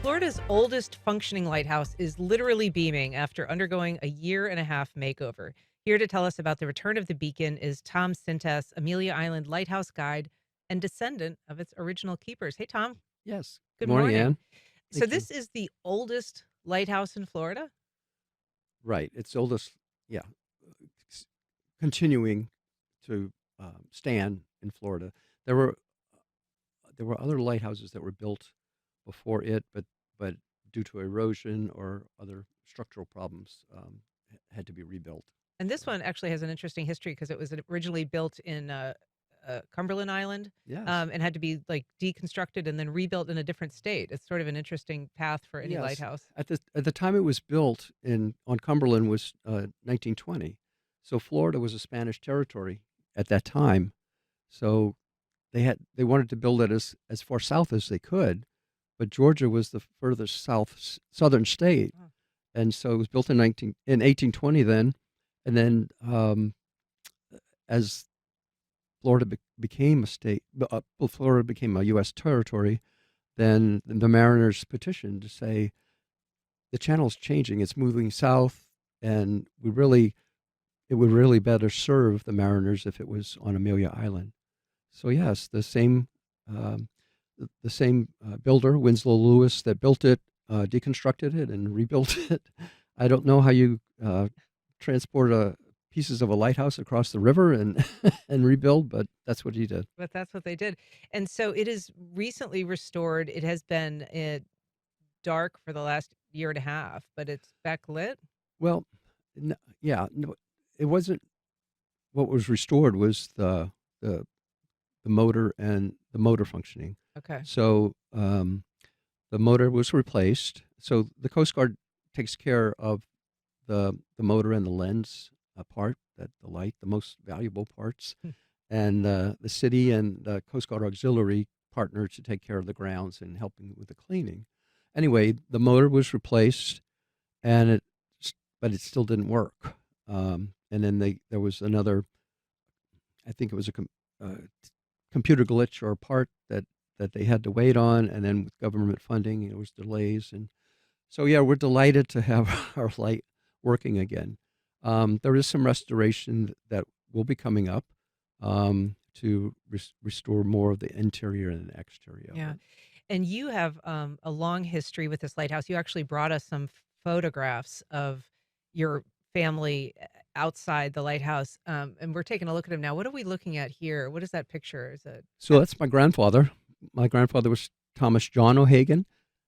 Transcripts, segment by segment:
Florida's oldest functioning lighthouse is literally beaming after undergoing a year-and-a-half makeover. Here to tell us about the return of the beacon is Tom Sintes, Amelia Island Lighthouse guide and descendant of its original keepers. Hey, Tom. Yes. Good Good morning, morning. Ann. So Thank you. this is the oldest lighthouse in Florida? Right. It's oldest, yeah, s- continuing to stand in Florida. There were there were other lighthouses that were built before it, but due to erosion or other structural problems, had to be rebuilt. And this So one actually has an interesting history because it was originally built in Cumberland Island, yes, and had to be like deconstructed and then rebuilt in a different state. It's sort of an interesting path for any yes. lighthouse. At the time it was built in on Cumberland was 1920, so Florida was a Spanish territory at that time. So they wanted to build it as far south as they could, but Georgia was the furthest southern state, Oh. and so it was built in 1820 then, and then as became a state, well, Florida became a U.S. territory, then the mariners petitioned to say the channel's changing, it's moving south, and it would really better serve the mariners if it was on Amelia Island. So yes, um, the same builder, Winslow Lewis, that built it, deconstructed it and rebuilt it. I don't know how you transport pieces of a lighthouse across the river and and rebuild, but that's what he did. But that's what they did. And so it is recently restored. It has been dark for the last year and a half, but it's backlit. Well, yeah, no, it wasn't. What was restored was the the motor and the motor functioning. Okay. So the motor was replaced. So the Coast Guard takes care of the motor and the lens part, that the light, the most valuable parts, Hmm. and the city and the Coast Guard Auxiliary partner to take care of the grounds and helping with the cleaning. Anyway, the motor was replaced, and but it still didn't work. And then there was another. I think it was computer glitch or part that they had to wait on, and then with government funding, it was delays, and so yeah, we're delighted to have our light working again. There is some restoration that will be coming up to restore more of the interior and the exterior of Yeah. it. And you have a long history with this lighthouse. You actually brought us some photographs of your family outside the lighthouse. And we're taking a look at them now. What are we looking at here? What is that picture? Is it? So that's my grandfather. My grandfather was Thomas John O'Hagan.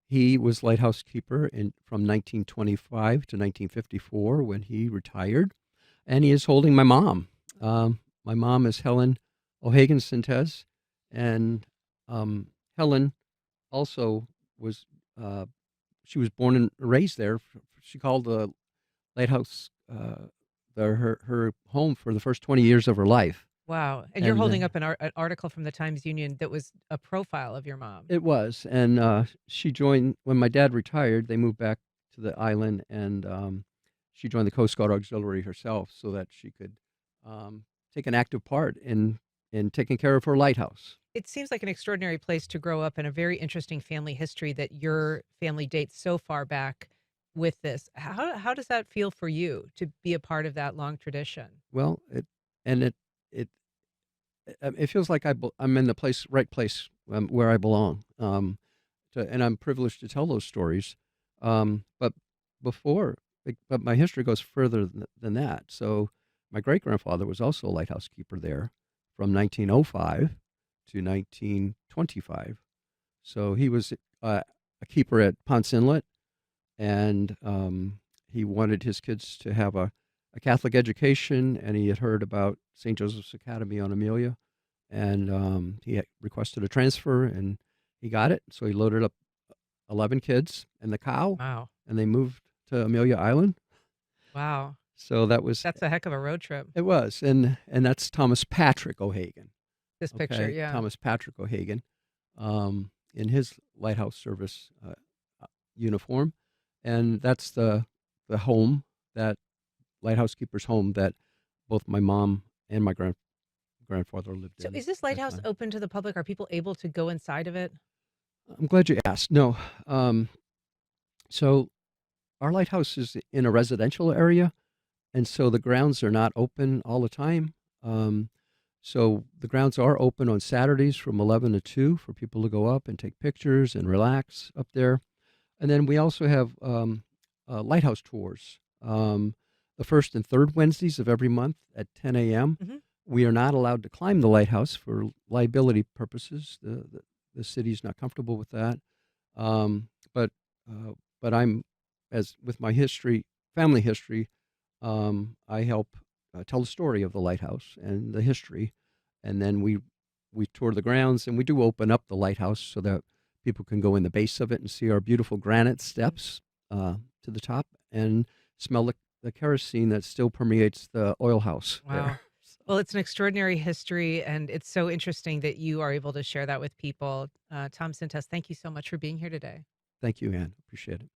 He was lighthouse keeper from 1925 to 1954 when he retired, and he is holding my mom. My mom is Helen O'Hagan Sintes, and Helen also was she was born and raised there. She called the lighthouse her home for the first 20 years of her life, Wow. And you're and holding up an article from the Times Union that was a profile of your mom. it was, and she joined when my dad retired. They moved back to the island, and she joined the Coast Guard Auxiliary herself, so that she could take an active part in taking care of her lighthouse. It seems like an extraordinary place to grow up and a very interesting family history that Yes. your family dates so far back with this. How does that feel for you to be a part of that long tradition? Well, and it it feels like I'm in the right place, where I belong. And I'm privileged to tell those stories. But but my history goes further than that. So my great grandfather was also a lighthouse keeper there from 1905 to 1925. So he was a keeper at Ponce Inlet, and he wanted his kids to have a Catholic education, and he had heard about St. Joseph's Academy on Amelia, and he had requested a transfer, and he got it. So he loaded up 11 kids and the cow, Wow. and they moved to Amelia Island. Wow. So that was That's a heck of a road trip. it was, and that's Thomas Patrick O'Hagan. This picture, Okay, yeah. Thomas Patrick O'Hagan, in his lighthouse service uniform, and that's the home, that lighthouse keeper's home, that both my mom and my grandfather lived So in is this at that lighthouse time. open to the public? Are people able to go inside of it? I'm glad you asked. No, um, So our lighthouse is in a residential area, and so the grounds are not open all the time. Um, so the grounds are open on Saturdays from 11 to 2 for people to go up and take pictures and relax up there. And then we also have lighthouse tours. The first and third Wednesdays of every month at 10 a.m. Mhm. We are not allowed to climb the lighthouse for liability purposes. The city's not comfortable with that. Um, but but I'm, as with my history, family history, I help tell the story of the lighthouse and the history, and then we tour the grounds and we do open up the lighthouse so that people can go in the base of it and see our beautiful granite steps to the top and smell the kerosene that still permeates the oil house Wow. there. So, Well, it's an extraordinary history, and it's so interesting that you are able to share that with people. Tom Sintes, thank you so much for being here today. thank you, Anne. Appreciate it.